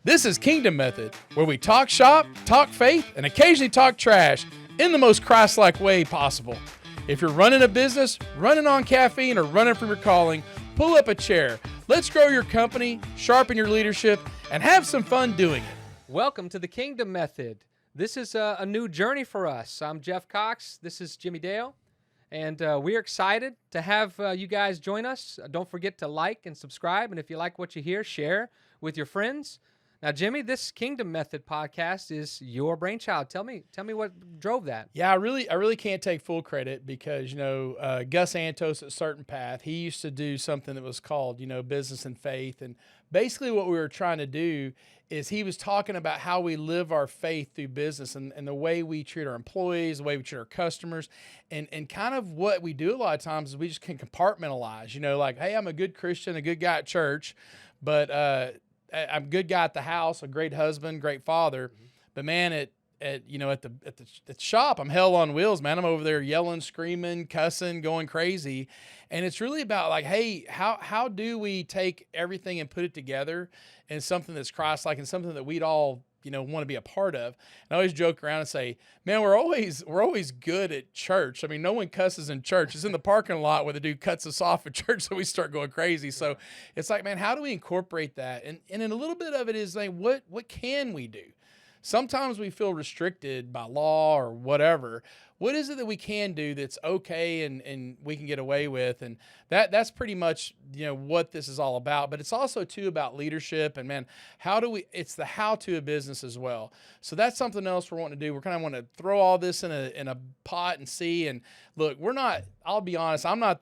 This is Kingdom Method, where we talk shop, talk faith, and occasionally talk trash in the most Christ-like way possible. If you're running a business, running on caffeine, or running from your calling, pull up a chair. Let's grow your company, sharpen your leadership, and have some fun doing it. Welcome to the Kingdom Method. This is a new journey for us. I'm Jeff Cox. This is Jimmie Dale. And we're excited to have you guys join us. Don't forget to like and subscribe. And if you like what you hear, share with your friends. Now, Jimmie, this Kingdom Method podcast is your brainchild. Tell me what drove that. Yeah, I really can't take full credit because, Gus Antos at Certain Path, he used to do something that was called, Business and Faith. And basically what we were trying to do is he was talking about how we live our faith through business and the way we treat our employees, the way we treat our customers, and kind of what we do a lot of times is we just can compartmentalize, like, hey, I'm a good Christian, a good guy at church, but I'm a good guy at the house, a great husband, great father, but man, at the shop, I'm hell on wheels, man. I'm over there yelling, screaming, cussing, going crazy, and it's really about like, hey, how do we take everything and put it together in something that's Christ-like and something that we'd all want to be a part of. And I always joke around and say, man, we're always good at church. I mean, no one cusses in church. It's in the parking lot where the dude cuts us off at church, so we start going crazy. So it's like, man, how do we incorporate that? And in a little bit of it is like, what can we do? Sometimes we feel restricted by law or whatever. What is it that we can do that's okay and we can get away with? And that's pretty much, what this is all about. But it's also too about leadership and man, it's the how-to of business as well. So that's something else we're wanting to do. We're kind of want to throw all this in a pot and see. And look, I'll be honest, I'm not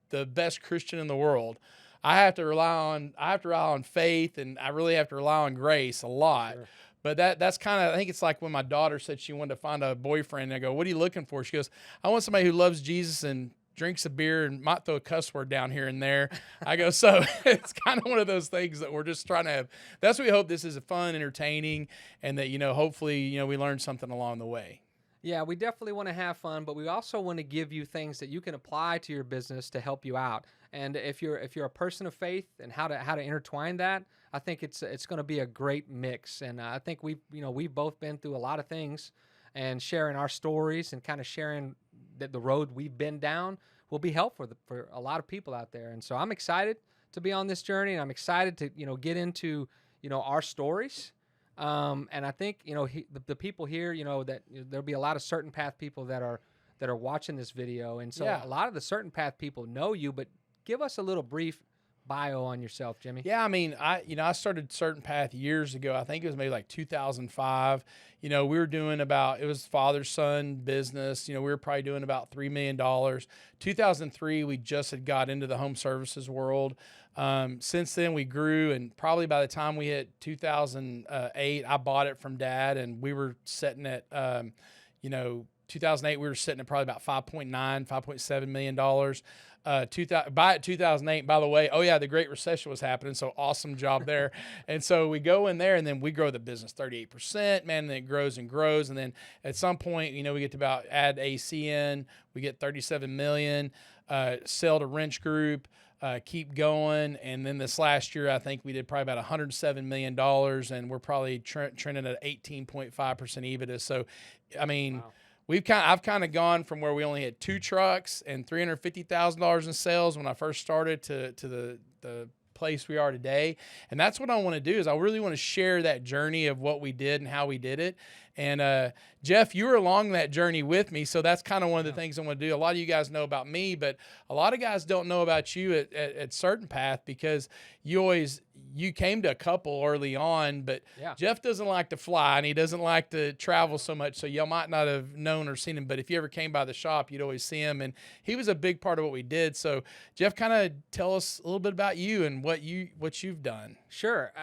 the best Christian in the world. I have to rely on faith, and I really have to rely on grace a lot. Sure. But that's kind of, I think it's like when my daughter said she wanted to find a boyfriend. And I go, what are you looking for? She goes, I want somebody who loves Jesus and drinks a beer and might throw a cuss word down here and there. I go, so it's kind of one of those things that we're just trying to have. That's what we hope this is fun, entertaining, and that, hopefully, we learn something along the way. Yeah, we definitely want to have fun, but we also want to give you things that you can apply to your business to help you out. And if you're a person of faith and how to intertwine that, I think it's going to be a great mix. And I think we've both been through a lot of things, and sharing our stories and kind of sharing the road we've been down will be helpful for a lot of people out there. And so I'm excited to be on this journey, and I'm excited to get into our stories. And I think the people here, that there'll be a lot of Certain Path people that are watching this video, and so a lot of the Certain Path people know you. But give us a little brief bio on yourself, Jimmie. Yeah, I mean, I started Certain Path years ago. I think it was maybe like 2005. We were doing it was father-son business. We were probably doing about $3 million. 2003, we just had got into the home services world. Since then, we grew, and probably by the time we hit 2008, I bought it from Dad, and we were sitting at, 2008, we were sitting at probably about $5.7 million. By 2008, by the way, the Great Recession was happening, so awesome job there. And so we go in there, and then we grow the business 38%, man, and then it grows and grows. And then at some point, we get to about add AC in, we get 37 million, sell to Wrench Group, keep going. And then this last year, I think we did probably about $107 million, and we're probably trending at 18.5% EBITDA. So, I mean, wow. I've kind of gone from where we only had 2 trucks and $350,000 in sales when I first started to the place we are today. And that's what I want to do is I really want to share that journey of what we did and how we did it. And Jeff, you were along that journey with me, so that's kind of one of the things I want to do. A lot of you guys know about me, but a lot of guys don't know about you at Certain Path because you came to a couple early on, but Jeff doesn't like to fly and he doesn't like to travel so much, so y'all might not have known or seen him, but if you ever came by the shop, you'd always see him, and he was a big part of what we did. So Jeff, kind of tell us a little bit about you and what you've done. Sure.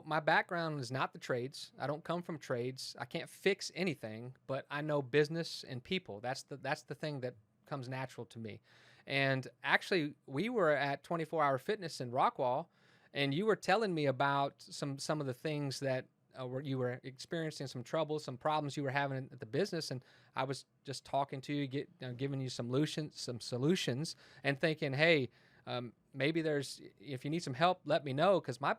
My background is not the trades. I don't come from trades. I can't fix anything, but I know business and people. That's the thing that comes natural to me. And actually, we were at 24 Hour Fitness in Rockwall, and you were telling me about some of the things that you were experiencing, some troubles, some problems you were having at the business, and I was just talking to you, giving you some solutions, and thinking, hey, Maybe if you need some help, let me know, because my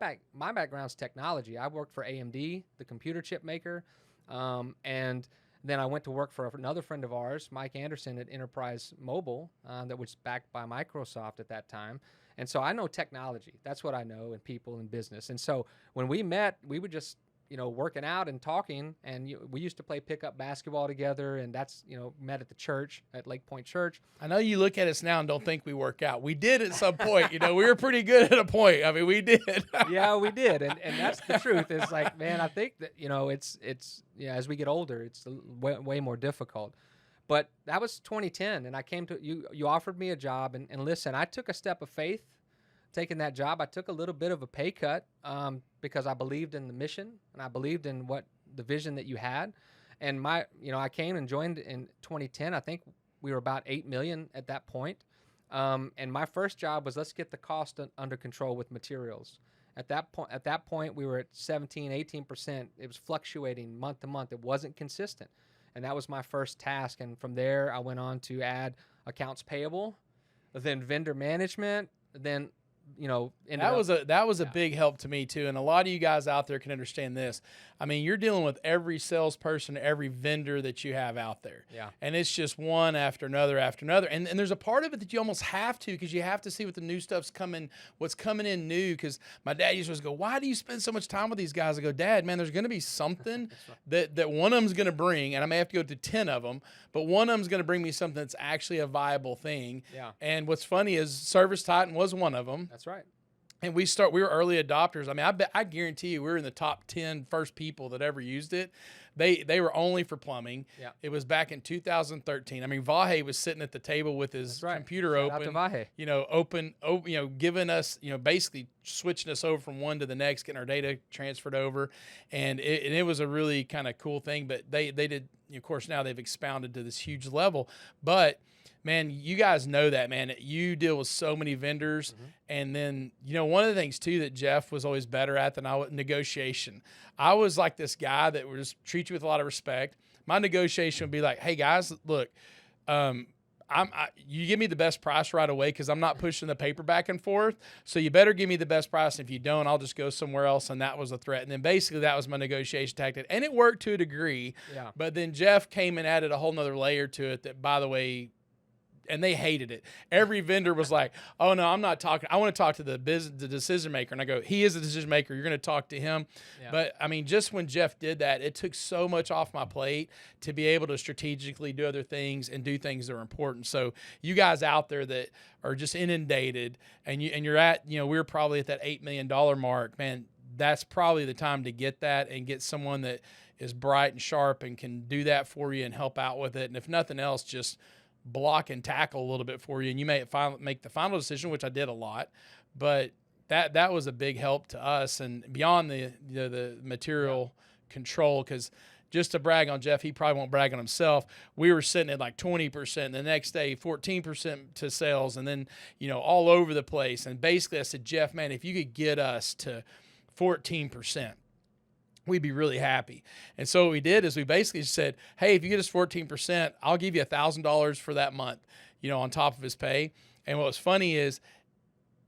background's technology. I worked for AMD, the computer chip maker, and then I went to work for another friend of ours, Mike Anderson at Enterprise Mobile, that was backed by Microsoft at that time. And so I know technology. That's what I know, and people and business. And so when we met, we would just working out and talking, and we used to play pickup basketball together, and that's, met at the church, at Lake Point Church. I know you look at us now and don't think we work out. We did at some point. We were pretty good at a point. I mean, we did. Yeah, we did, and that's the truth. It's like, man, I think that it's as we get older, it's way more difficult. But that was 2010, and I came to you. You offered me a job, and listen, I took a step of faith. Taking that job, I took a little bit of a pay cut because I believed in the mission, and I believed in what the vision that you had. And I came and joined in 2010. I think we were about 8 million at that point. And my first job was, let's get the cost under control with materials. At that point, we were at 17, 18%. It was fluctuating month to month. It wasn't consistent. And that was my first task. And from there, I went on to add accounts payable, then vendor management, then that was a big help to me too, and a lot of you guys out there can understand this. I mean, you're dealing with every salesperson, every vendor that you have out there, and it's just one after another, and there's a part of it that you almost have to, because you have to see what the new stuff's coming, what's coming in new. Because my dad used to go, "Why do you spend so much time with these guys?" I go, "Dad, man, there's going to be something that one of them's going to bring, and I may have to go to 10 of them, but one of them's going to bring me something that's actually a viable thing." And what's funny is Service Titan was one of them. That's right. And we were early adopters. I mean, I guarantee you we were in the top 10 first people that ever used it. They were only for plumbing. Yeah. It was back in 2013. I mean, Vahe was sitting at the table with his computer Shout open. out to Vahe. Giving us, basically switching us over from one to the next, getting our data transferred over. And it was a really kind of cool thing. But they did, of course, now they've expounded to this huge level. But man, you guys know that, man. You deal with so many vendors. And then, one of the things, too, that Jeff was always better at than I was, negotiation. I was like this guy that would just treat you with a lot of respect. My negotiation would be like, "Hey, guys, look, you give me the best price right away, because I'm not pushing the paper back and forth. So you better give me the best price. And if you don't, I'll just go somewhere else." And that was a threat. And then basically that was my negotiation tactic. And it worked to a degree. Yeah. But then Jeff came and added a whole nother layer to it that, by the way, and they hated it. Every vendor was like, "Oh no, I'm not talking. I want to talk to the decision maker." And I go, "He is the decision maker. You're going to talk to him." Yeah. But I mean, just when Jeff did that, it took so much off my plate to be able to strategically do other things and do things that are important. So you guys out there that are just inundated, and you're at, we're probably at that $8 million mark, man. That's probably the time to get that and get someone that is bright and sharp and can do that for you and help out with it. And if nothing else, just block and tackle a little bit for you, and you may make the final decision, which I did a lot. But that was a big help to us, and beyond the material control, because just to brag on Jeff, he probably won't brag on himself. We were sitting at like 20%, the next day 14% to sales, and then all over the place. And basically I said, "Jeff, man, if you could get us to 14%, we'd be really happy." And so what we did is we basically said, "Hey, if you get us 14%, I'll give you $1,000 for that month, on top of his pay." And what was funny is,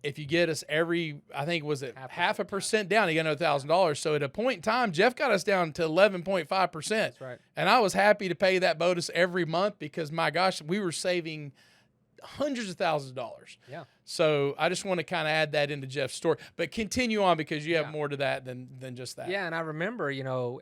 if you get us I think was it half a percent down, you got another $1,000. So at a point in time, Jeff got us down to 11.5%. That's right. And I was happy to pay that bonus every month, because my gosh, we were saving hundreds of thousands of dollars. Yeah. So I just want to kind of add that into Jeff's story, but continue on, because you have more to that than just that. Yeah. And I remember,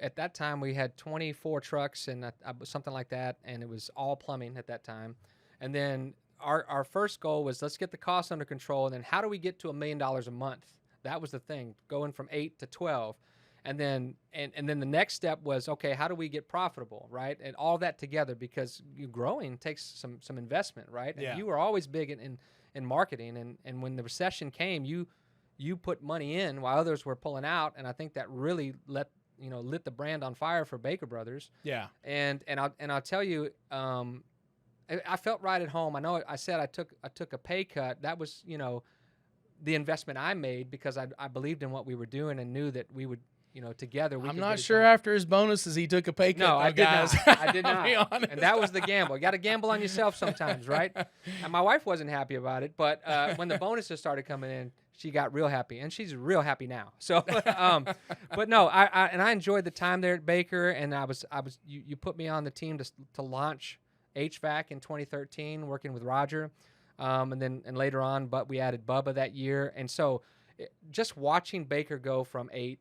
at that time we had 24 trucks and something like that. And it was all plumbing at that time. And then our first goal was, let's get the cost under control. And then how do we get to $1 million a month? That was the thing, going from 8 to 12. And then the next step was, okay, how do we get profitable, right? And all that together, because growing takes some investment, right? Yeah. And you were always big in marketing, and when the recession came, you put money in while others were pulling out, and I think that really lit the brand on fire for Baker Brothers. Yeah. And I'll tell you, I felt right at home. I know I said I took a pay cut. That was the investment I made, because I believed in what we were doing and knew that we would together we I'm could not get it sure done. after his bonuses he took a pay cut. No, though, I did guys. not. I did I'll be not. honest. And that was the gamble. You got to gamble on yourself sometimes, right? And my wife wasn't happy about it, but when the bonuses started coming in, she got real happy, and she's real happy now. So, but no, I enjoyed the time there at Baker, and you put me on the team to launch HVAC in 2013, working with Roger, and later on, but we added Bubba that year, and so just watching Baker go from 8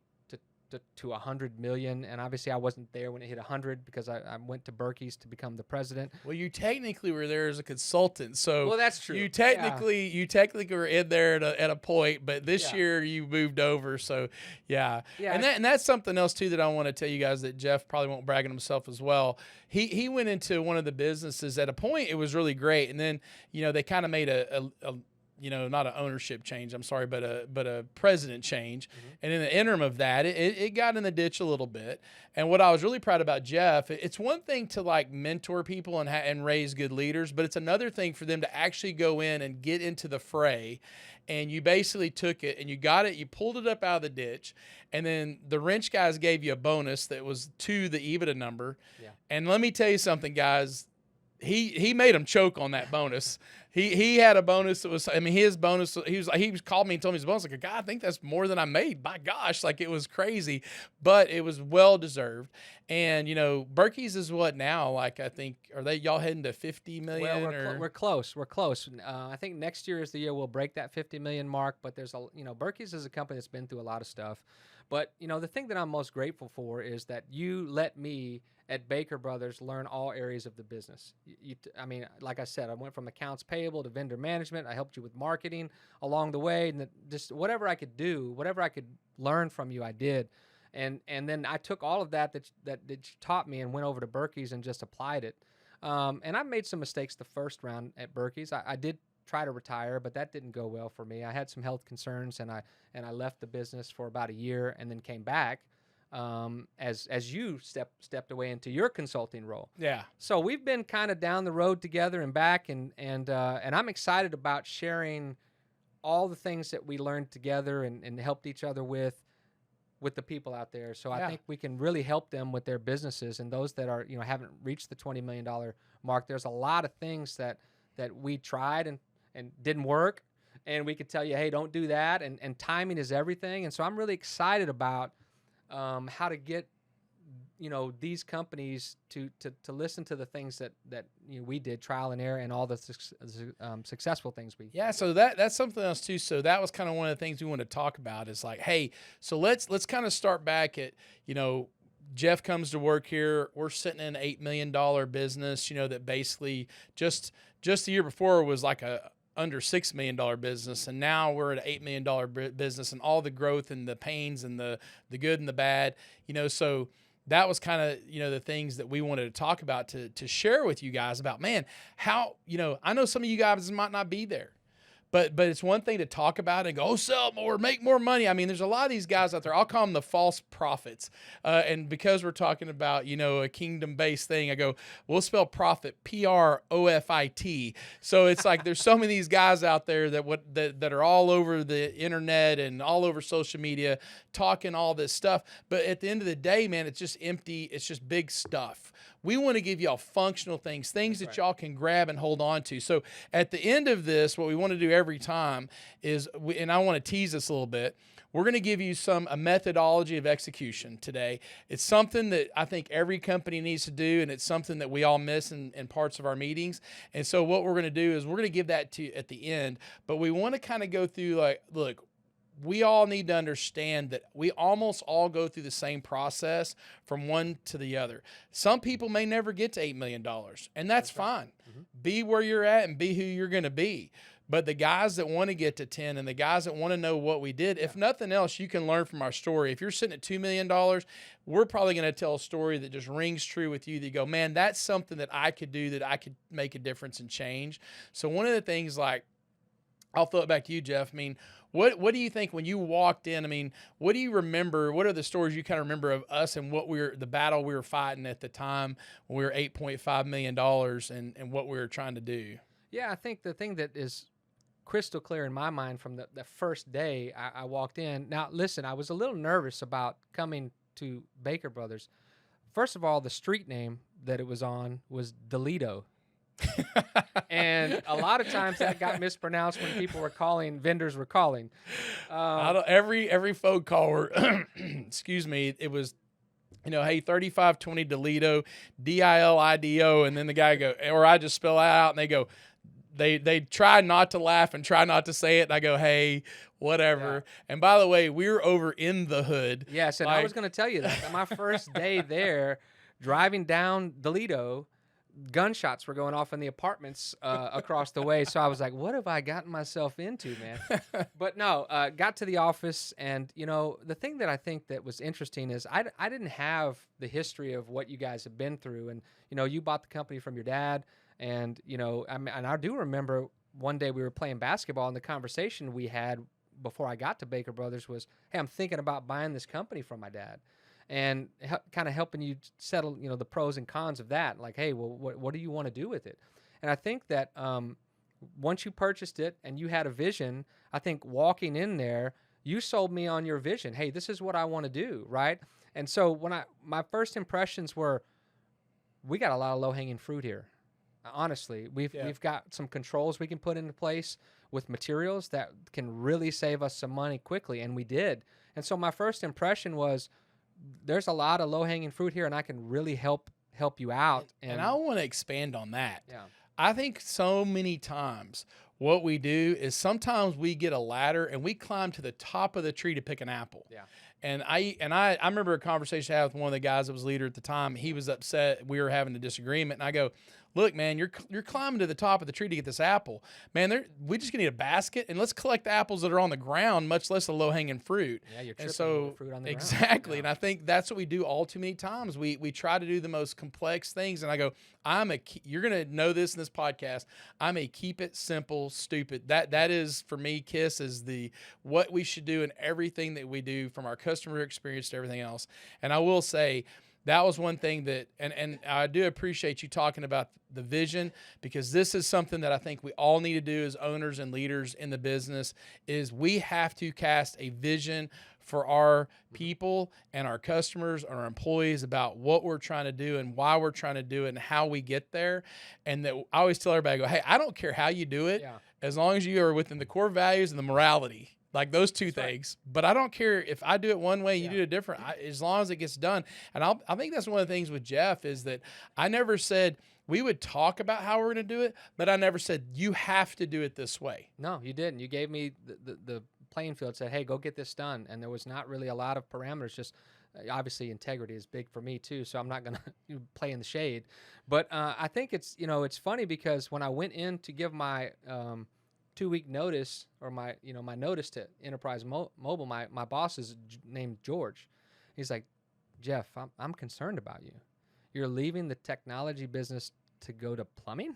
to 100 million, and obviously I wasn't there when it hit 100 because I went to Berkey's to become the president. Well, you technically were there as a consultant, so Well, that's true. You technically were in there at a point, but this year you moved over, so yeah. And that's something else too that I want to tell you guys that Jeff probably won't brag on himself as well. He went into one of the businesses at a point it was really great, and then they kind of made a not an ownership change, I'm sorry, but a president change. Mm-hmm. And in the interim of that, it got in the ditch a little bit. And what I was really proud about Jeff, it's one thing to like mentor people and raise good leaders, but it's another thing for them to actually go in and get into the fray. And you basically took it and you pulled it up out of the ditch. And then the wrench guys gave you a bonus that was to the EBITDA number. Yeah. And let me tell you something, guys. He made him choke on that bonus. He had a bonus that was, his bonus, he called me and told me his bonus, like, God, I think that's more than I made. My gosh, like it was crazy, but it was well deserved. And Berkey's is what now? Like I think y'all heading to 50 million? Well, we're close. We're close. I think next year is the year we'll break that 50 million mark. But there's Berkey's is a company that's been through a lot of stuff. But the thing that I'm most grateful for is that you let me at Baker Brothers learn all areas of the business. Like I said, I went from accounts payable to vendor management. I helped you with marketing along the way, and just whatever I could do, whatever I could learn from you, I did. And then I took all of that you taught me and went over to Berkey's and just applied it. And I made some mistakes the first round at Berkey's. I did try to retire, but that didn't go well for me. I had some health concerns, and I left the business for about a year and then came back. As you stepped away into your consulting role. Yeah. So we've been kind of down the road together and back, and I'm excited about sharing all the things that we learned together and helped each other with the people out there. So I think we can really help them with their businesses, and those that are haven't reached the $20 million mark. There's a lot of things that we tried and didn't work, and we could tell you, hey, don't do that, and timing is everything. And so I'm really excited about how to get these companies to listen to the things that we did, trial and error, and all the successful things we so that's something else too. So that was kind of one of the things we want to talk about is like, hey, so let's kind of start back at Jeff comes to work here. We're sitting in an $8 million business, that basically just the year before was like a under $6 million business, and now we're at an $8 million business, and all the growth and the pains and the good and the bad, so that was kind of, the things that we wanted to talk about to share with you guys about, man, how, I know some of you guys might not be there, but it's one thing to talk about it and go, oh, sell more, make more money. There's a lot of these guys out there. I'll call them the false prophets. And because we're talking about, a kingdom-based thing, I go, we'll spell profit, Profit. So it's like there's so many of these guys out there that are all over the internet and all over social media talking all this stuff. But at the end of the day, man, it's just empty. It's just big stuff. We want to give y'all functional things that y'all can grab and hold on to. So at the end of this, what we want to do every time is, and I want to tease this a little bit, we're going to give you a methodology of execution today. It's something that I think every company needs to do, and it's something that we all miss in parts of our meetings. And so what we're going to do is we're going to give that to you at the end, but we want to kind of go through like, look, we all need to understand that we almost all go through the same process from one to the other. Some people may never get to $8 million, and that's fine. Mm-hmm. Be where you're at and be who you're going to be. But the guys that want to get to 10 and the guys that want to know what we did, if nothing else, you can learn from our story. If you're sitting at $2 million, we're probably going to tell a story that just rings true with you. That you go, man, that's something that I could do, that I could make a difference and change. So one of the things, like, I'll throw it back to you, Jeff. What do you think when you walked in? What do you remember? What are the stories you kind of remember of us and the battle we were fighting at the time when we were $8.5 million and what we were trying to do? Yeah, I think the thing that is crystal clear in my mind from the first day I walked in. Now, listen, I was a little nervous about coming to Baker Brothers. First of all, the street name that it was on was Delito. And a lot of times that got mispronounced when people were calling, vendors were calling. Every phone call, excuse me, it was, hey, 3520 Delito, Dilido, and then the guy go, or I just spell it out, and they go, they try not to laugh and try not to say it, and I go, hey, whatever. Yeah. And by the way, we were over in the hood. Yes, and I was going to tell you that. My first day there, driving down Delito, gunshots were going off in the apartments across the way. So I was like, what have I gotten myself into, man? But no, got to the office, and, the thing that I think that was interesting is I didn't have the history of what you guys have been through. And, you bought the company from your dad, and, and I do remember one day we were playing basketball, and the conversation we had before I got to Baker Brothers was, hey, I'm thinking about buying this company from my dad. And kind of helping you settle, the pros and cons of that. Like, hey, well, what do you want to do with it? And I think that once you purchased it and you had a vision, I think walking in there, you sold me on your vision. Hey, this is what I want to do, right? And so my first impressions were, we got a lot of low-hanging fruit here. Honestly, we've got some controls we can put into place with materials that can really save us some money quickly, and we did. And so my first impression was, there's a lot of low-hanging fruit here, and I can really help you out. And I want to expand on that. Yeah. I think so many times what we do is sometimes we get a ladder and we climb to the top of the tree to pick an apple. Yeah. And I remember a conversation I had with one of the guys that was leader at the time. He was upset. We were having a disagreement, and I go, look, man, you're climbing to the top of the tree to get this apple. Man, we just need a basket, and let's collect the apples that are on the ground, much less the low-hanging fruit. Yeah, you're tripping over fruit on the ground. Exactly, Yeah. And I think that's what we do all too many times. We try to do the most complex things, and I go, you're going to know this in this podcast, I'm a keep it simple, stupid. That is, for me, KISS is what we should do in everything that we do, from our customer experience to everything else. And I will say, that was one thing that, and I do appreciate you talking about the vision, because this is something that I think we all need to do as owners and leaders in the business, is we have to cast a vision for our people and our customers and our employees about what we're trying to do and why we're trying to do it and how we get there. And that I always tell everybody, I go, hey, I don't care how you do it, as long as you are within the core values and the morality. Like those two things. Right. But I don't care if I do it one way, you do it different, as long as it gets done. And I think that's one of the things with Jeff is that I never said we would talk about how we're going to do it, but I never said you have to do it this way. No, you didn't. You gave me the playing field, said, hey, go get this done. And there was not really a lot of parameters, just obviously integrity is big for me too, so I'm not going to play in the shade. But I think it's funny because when I went in to give my 2-week notice, or my notice to Enterprise Mobile, my boss is named George. He's like, Jeff, I'm concerned about you. You're leaving the technology business to go to plumbing?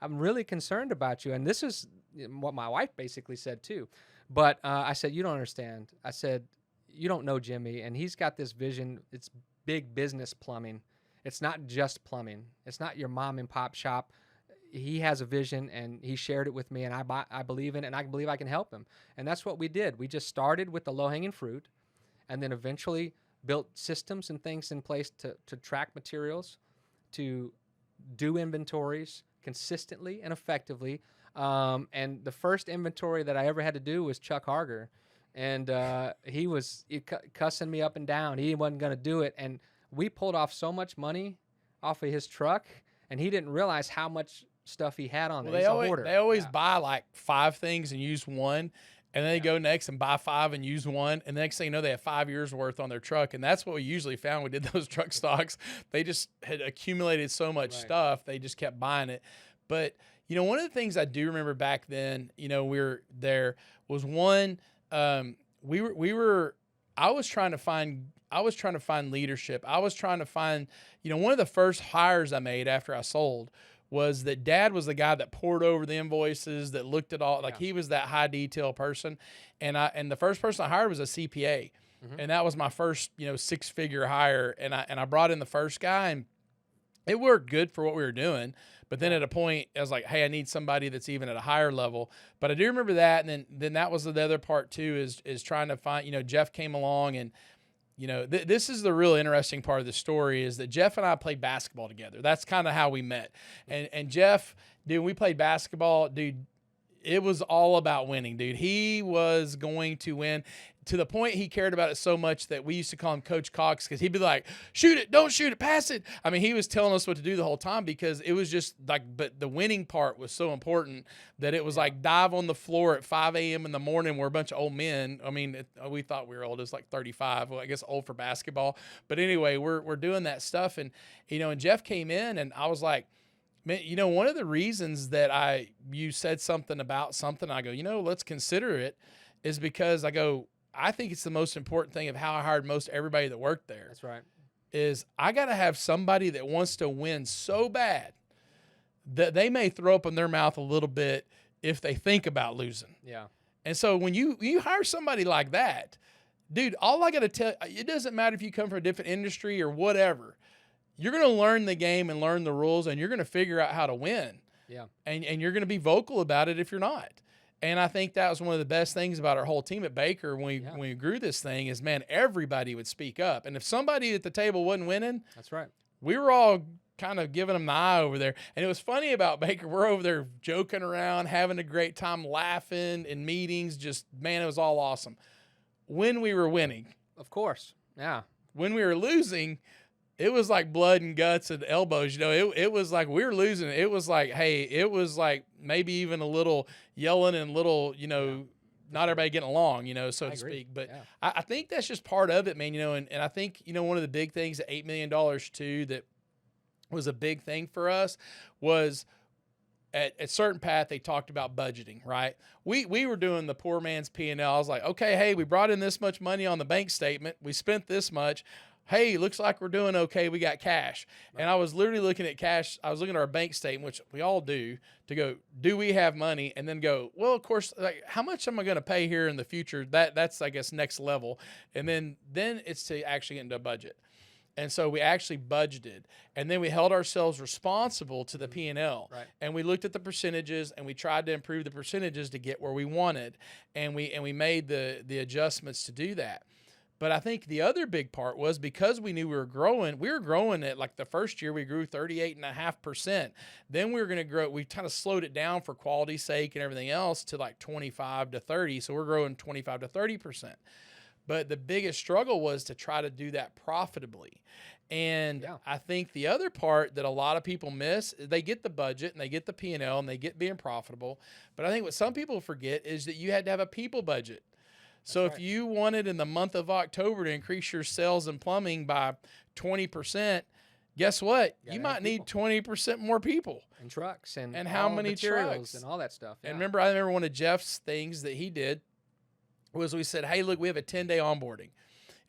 I'm really concerned about you. And this is what my wife basically said too. But I said, you don't understand. I said, you don't know Jimmie, and he's got this vision. It's big business plumbing. It's not just plumbing. It's not your mom and pop shop. He has a vision, and he shared it with me, and I believe in it, and I believe I can help him. And that's what we did. We just started with the low-hanging fruit, and then eventually built systems and things in place to track materials, to do inventories consistently and effectively. And the first inventory that I ever had to do was Chuck Harger, and he was cussing me up and down. He wasn't going to do it, and we pulled off so much money off of his truck, and he didn't realize how much stuff he had on there. He's a hoarder. They always buy like 5 things and use one, and then they go next and buy 5 and use one, and the next thing you know, they have 5 years worth on their truck. And that's what we usually found. We did those truck stocks. They just had accumulated so much stuff, they just kept buying it. But one of the things I do remember back then, we were there, was one, I was trying to find leadership. I was trying to find, one of the first hires I made after I sold was that Dad was the guy that poured over the invoices, that looked at all, like he was that high detail person. And the first person I hired was a CPA. Mm-hmm. And that was my first, 6-figure hire. And I brought in the first guy, and it worked good for what we were doing. But then at a point, I was like, hey, I need somebody that's even at a higher level. But I do remember that. And then that was the other part too, is trying to find, Jeff came along and, this is the real interesting part of the story is that Jeff and I played basketball together. That's kind of how we met. And Jeff, dude, we played basketball, dude, it was all about winning, dude. He was going to win to the point he cared about it so much that we used to call him Coach Cox because he'd be like, shoot it, don't shoot it, pass it. I mean, he was telling us what to do the whole time because it was just like, but the winning part was so important that it was like dive on the floor at 5 a.m. in the morning. We're a bunch of old men. I mean, we thought we were old. It's like 35. Well, I guess old for basketball. But anyway, we're doing that stuff. And, and Jeff came in and I was like, man, one of the reasons that you said something about something, I go, let's consider it, is because I think it's the most important thing of how I hired most everybody that worked there. That's right. Is I got to have somebody that wants to win so bad that they may throw up in their mouth a little bit if they think about losing. Yeah. And so when you hire somebody like that, dude, all I got to tell you, it doesn't matter if you come from a different industry or whatever. You're going to learn the game and learn the rules, and you're going to figure out how to win. Yeah. And you're going to be vocal about it if you're not. And I think that was one of the best things about our whole team at Baker when we grew this thing is, man, everybody would speak up. And if somebody at the table wasn't winning, that's right, we were all kind of giving them the eye over there. And it was funny about Baker. We're over there joking around, having a great time, laughing in meetings. Just, man, it was all awesome. When we were winning. Of course. Yeah. When we were losing, it was like blood and guts and elbows. It was like we were losing. It was like, hey, it was like maybe even a little yelling and little, not everybody getting along, so to speak. But yeah. I think that's just part of it, man, and I think, one of the big things at $8 million too that was a big thing for us was at Certain Path, they talked about budgeting, right? We were doing the poor man's P&L. I was like, okay, hey, we brought in this much money on the bank statement. We spent this much. Hey, looks like we're doing okay. We got cash. Right. And I was literally looking at cash. I was looking at our bank statement, which we all do, to go, do we have money? And then go, well, of course, like, how much am I going to pay here in the future? That's, I guess, next level. And then it's to actually get into a budget. And so we actually budgeted. And then we held ourselves responsible to the P&L. Right. And we looked at the percentages, and we tried to improve the percentages to get where we wanted. And we made the adjustments to do that. But I think the other big part was because we knew we were growing at like the first year we grew 38.5%. Then we were going to grow. We kind of slowed it down for quality's sake and everything else to like 25 to 30. So we're growing 25 to 30%. But the biggest struggle was to try to do that profitably. And I think the other part that a lot of people miss, they get the budget and they get the P&L and they get being profitable. But I think what some people forget is that you had to have a people budget. So if you wanted in the month of October to increase your sales in plumbing by 20%, guess what? You might need 20% more people. And trucks and how many materials trucks and all that stuff. Yeah. And I remember one of Jeff's things that he did was we said, hey, look, we have a 10-day onboarding.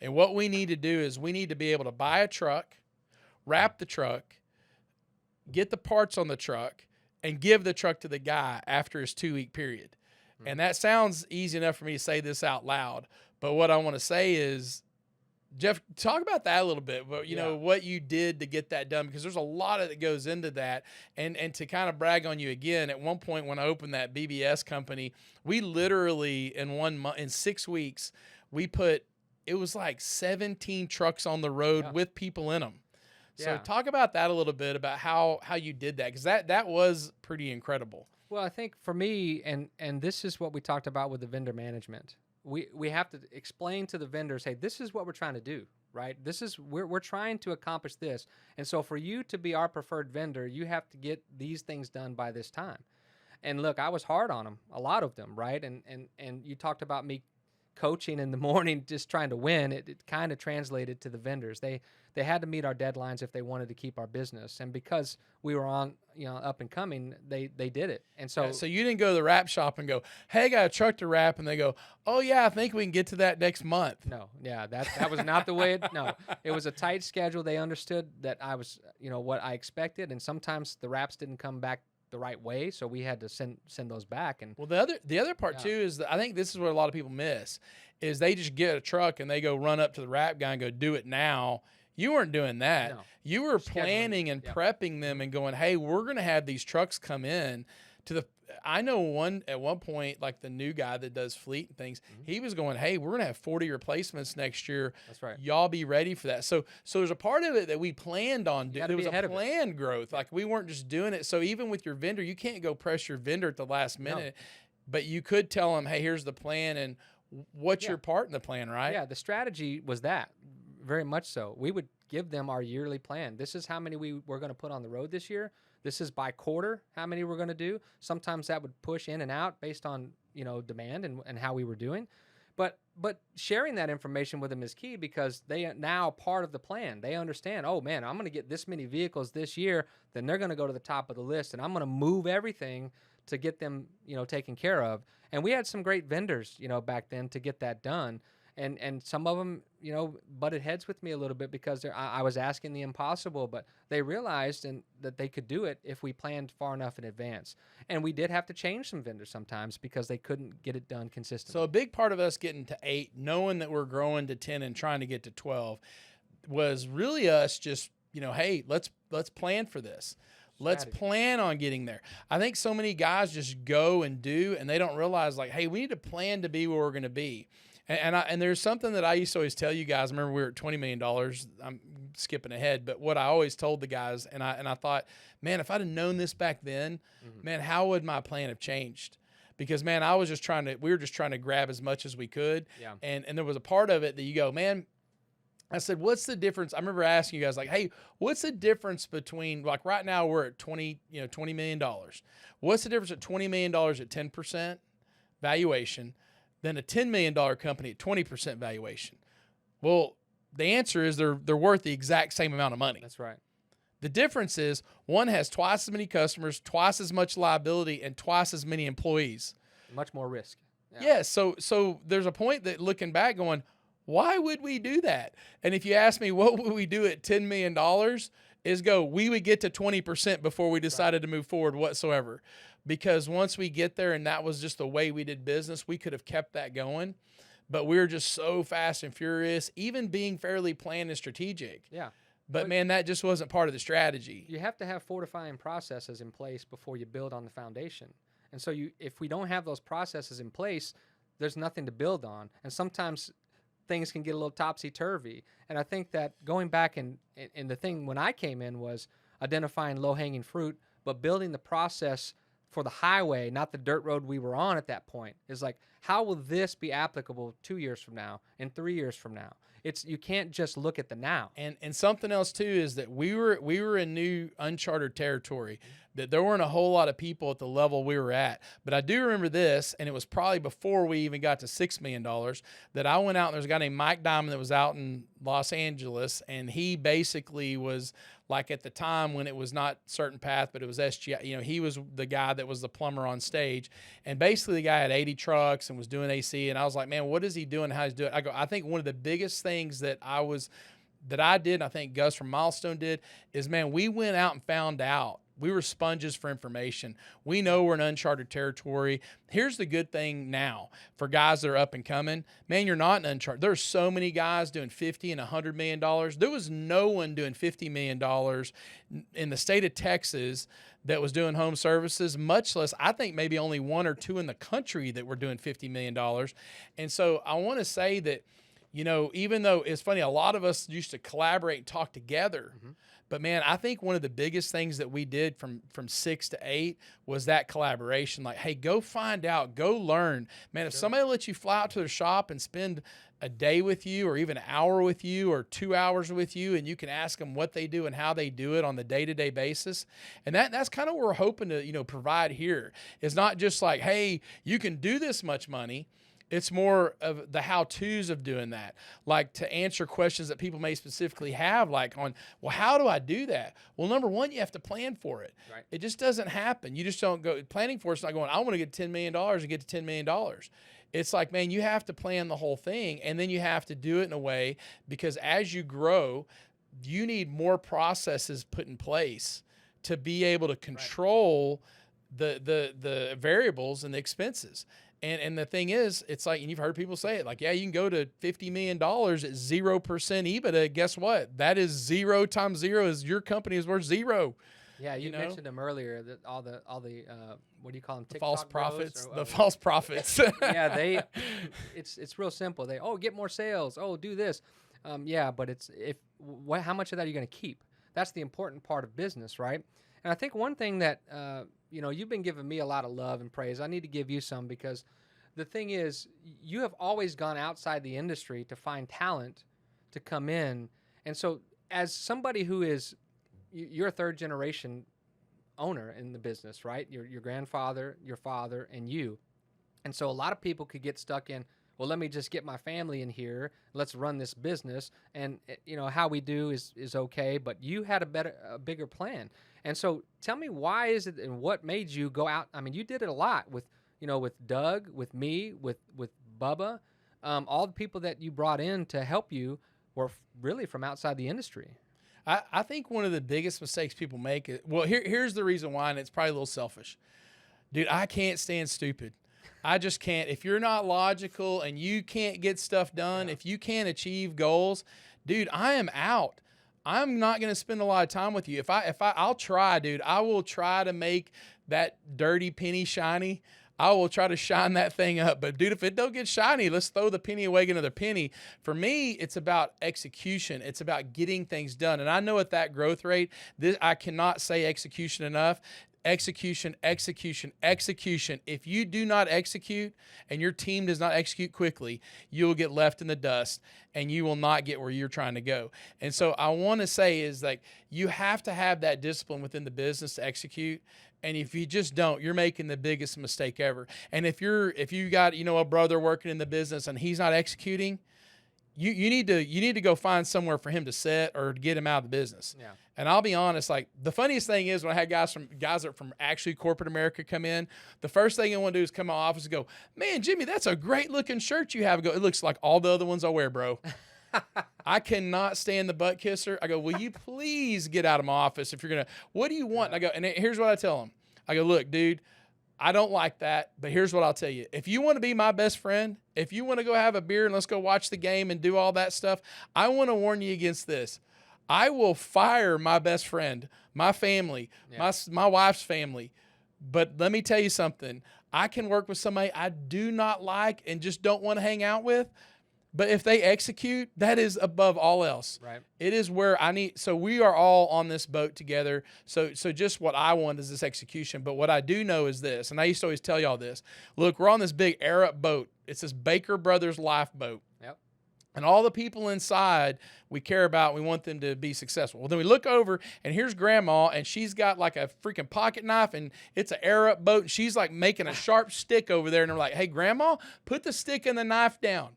And what we need to do is we need to be able to buy a truck, wrap the truck, get the parts on the truck, and give the truck to the guy after his 2-week period. And that sounds easy enough for me to say this out loud. But what I want to say is, Jeff, talk about that a little bit. But, you know, what you did to get that done, because there's a lot of that goes into that. And to kind of brag on you again, at one point when I opened that BBS company, we literally in 6 weeks, we put, it was like 17 trucks on the road with people in them. So talk about that a little bit, about how you did that, because that was pretty incredible. Well, I think for me, and this is what we talked about with the vendor management, we have to explain to the vendors, hey, this is what we're trying to do, right? This is, we're trying to accomplish this. And so for you to be our preferred vendor, you have to get these things done by this time. And look, I was hard on them, a lot of them, right? And you talked about me coaching in the morning, just trying to win. It kind of translated to the vendors. They had to meet our deadlines if they wanted to keep our business. And because we were on, up and coming, they did it. And so, so you didn't go to the wrap shop and go, hey, I got a truck to wrap. And they go, oh yeah, I think we can get to that next month. No. Yeah. That was not the way it was a tight schedule. They understood that I was, what I expected. And sometimes the wraps didn't come back the right way, so we had to send those back. And well, the other part too is that I think this is what a lot of people miss, is they just get a truck and they go run up to the wrap guy and go, do it now. You weren't doing that. No. You were Scheduling. planning and Yep. prepping them and going, hey, we're going to have these trucks come in to the. I know at one point, like the new guy that does fleet and things, he was going, hey, we're going to have 40 replacements next year. That's right. Y'all be ready for that. So there's a part of it that we planned on doing. There was a planned growth. Like we weren't just doing it. So even with your vendor, you can't go press your vendor at the last minute, but you could tell them, hey, here's the plan and what's your part in the plan, right? Yeah, the strategy was that, very much so. We would give them our yearly plan. This is how many we're going to put on the road this year. This is by quarter how many we're going to do. Sometimes that would push in and out based on, demand and how we were doing. But sharing that information with them is key because they are now part of the plan. They understand, oh man, I'm going to get this many vehicles this year, then they're going to go to the top of the list and I'm going to move everything to get them, taken care of. And we had some great vendors, back then to get that done. And some of them, butted heads with me a little bit because I was asking the impossible, but they realized that they could do it if we planned far enough in advance. And we did have to change some vendors sometimes because they couldn't get it done consistently. So a big part of us getting to 8, knowing that we're growing to 10 and trying to get to 12 was really us just, hey, let's plan for this. Let's plan on getting there. I think so many guys just go and do, and they don't realize like, hey, we need to plan to be where we're going to be. And there's something that I used to always tell you guys. I remember we were at $20 million. I'm skipping ahead, but what I always told the guys, and I thought, man, if I'd have known this back then, man, how would my plan have changed? Because man, we were just trying to grab as much as we could. Yeah. And there was a part of it that you go, man, I said, what's the difference? I remember asking you guys like, hey, what's the difference between like right now we're at $20 million. What's the difference at $20 million at 10% valuation than a $10 million company at 20% valuation? Well, the answer is they're worth the exact same amount of money. That's right. The difference is one has twice as many customers, twice as much liability, and twice as many employees. Much more risk. Yeah. So there's a point that looking back going, why would we do that? And if you ask me, what would we do at $10 million is we would get to 20% before we decided to move forward whatsoever. Because once we get there and that was just the way we did business, we could have kept that going. But we were just so fast and furious, even being fairly planned and strategic. Yeah. But man, that just wasn't part of the strategy. You have to have fortifying processes in place before you build on the foundation. And so if we don't have those processes in place, there's nothing to build on. And sometimes things can get a little topsy-turvy. And I think that going back and the thing when I came in was identifying low-hanging fruit, but building the process for the highway, not the dirt road we were on at that point, is like, how will this be applicable 2 years from now and 3 years from now? You can't just look at the now. And something else too is that we were in new uncharted territory, that there weren't a whole lot of people at the level we were at. But I do remember this, and it was probably before we even got to $6 million, that I went out and there's a guy named Mike Diamond that was out in Los Angeles, and he basically was like at the time when it was not Certain Path, but it was SGI, he was the guy that was the plumber on stage. And basically the guy had 80 trucks and was doing AC. And I was like, man, what is he doing? How he's doing it? I think one of the biggest things that I did, and I think Gus from Milestone did, is, man, we went out and found out. We were sponges for information. We know we're in uncharted territory. Here's the good thing now for guys that are up and coming. Man, you're not in uncharted. There's so many guys doing $50 and $100 million. There was no one doing $50 million in the state of Texas that was doing home services, much less, I think maybe only 1 or 2 in the country that were doing $50 million. And so I want to say that, even though it's funny, a lot of us used to collaborate and talk together. Mm-hmm. But man, I think one of the biggest things that we did from 6 to 8 was that collaboration. Like, hey, go find out, go learn. Man, if somebody lets you fly out to their shop and spend a day with you or even an hour with you or 2 hours with you, and you can ask them what they do and how they do it on the day-to-day basis. And that's kind of what we're hoping to, provide here. It's not just like, hey, you can do this much money. It's more of the how-tos of doing that, like to answer questions that people may specifically have, like on, well, how do I do that? Well, number one, you have to plan for it. Right. It just doesn't happen. You just don't go planning for it's not going, I want to get $10 million and get to $10 million. It's like, man, you have to plan the whole thing, and then you have to do it in a way, because as you grow, you need more processes put in place to be able to control the variables and the expenses. And the thing is, it's like, and you've heard people say it, like, yeah, you can go to $50 million at 0% EBITDA. Guess what? That is 0 times 0 is your company is worth 0. Yeah, you know? mentioned them earlier. That all the what do you call them? The false TikTok bros prophets. or, The false prophets. yeah, it's real simple. Get more sales. Oh, do this. Yeah, but how much of that are you going to keep? That's the important part of business, right? And I think one thing that you've been giving me a lot of love and praise. I need to give you some, because the thing is, you have always gone outside the industry to find talent to come in. And so as somebody who is, you're a third generation owner in the business, right? Your grandfather, your father, and you. And so a lot of people could get stuck in, well, let me just get my family in here. Let's run this business. And how we do is okay, but you had a bigger plan. And so tell me, why is it, and what made you go out? I mean, you did it a lot with Doug, with me, with Bubba. All the people that you brought in to help you were really from outside the industry. I think one of the biggest mistakes people make is, well, here's the reason why, and it's probably a little selfish. Dude, I can't stand stupid. I just can't. If you're not logical and you can't get stuff done, if you can't achieve goals, dude, I am out. I'm not going to spend a lot of time with you. I'll try, dude. I will try to make that dirty penny shiny. I will try to shine that thing up. But, dude, if it don't get shiny, let's throw the penny away, get another penny. For me, it's about execution. It's about getting things done. And I know at that growth rate, I cannot say execution enough. Execution, execution, execution. If you do not execute and your team does not execute quickly, you will get left in the dust and you will not get where you're trying to go. And so I want to say is, like, you have to have that discipline within the business to execute. And if you just don't, you're making the biggest mistake ever. And if you got, a brother working in the business and he's not executing, you need to go find somewhere for him to sit or to get him out of the business. Yeah. And I'll be honest, like, the funniest thing is when I had guys that are from actually corporate America come in, the first thing I want to do is come to my office and go, man, Jimmie, that's a great looking shirt you have. I go, it looks like all the other ones I wear, bro. I cannot stand the butt kisser. I go, will you please get out of my office if you're going to, what do you want? And I go, and here's what I tell them. I go, look, dude, I don't like that, but here's what I'll tell you. If you want to be my best friend, if you want to go have a beer and let's go watch the game and do all that stuff, I want to warn you against this. I will fire my best friend, my family, my wife's family. But let me tell you something. I can work with somebody I do not like and just don't want to hang out with. But if they execute, that is above all else. Right. It is where so we are all on this boat together. So just what I want is this execution. But what I do know is this, and I used to always tell y'all this. Look, we're on this big air-up boat. It's this Baker Brothers lifeboat. Yep. And all the people inside we care about, we want them to be successful. Well, then we look over, and here's Grandma, and she's got like a freaking pocket knife, and it's an air-up boat, and she's like making a sharp stick over there. And they're like, hey, Grandma, put the stick and the knife down.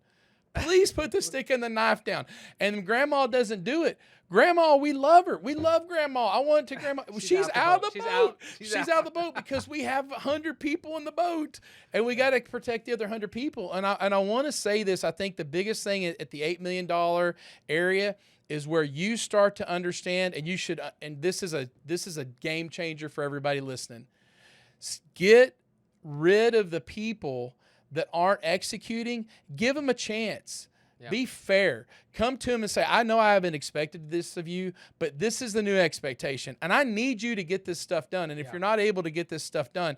Please put the stick and the knife down. And Grandma doesn't do it. Grandma, we love her. We love Grandma. I want to Grandma. She's out of the boat. She's out of the boat because we have 100 people in the boat, and we got to protect the other 100 people. And I want to say this. I think the biggest thing at the $8 million area is where you start to understand, and you should. And this is a game changer for everybody listening. Get rid of the people that aren't executing. Give them a chance. Yeah. Be fair. Come to them and say, I know I haven't expected this of you, but this is the new expectation. And I need you to get this stuff done. And if you're not able to get this stuff done,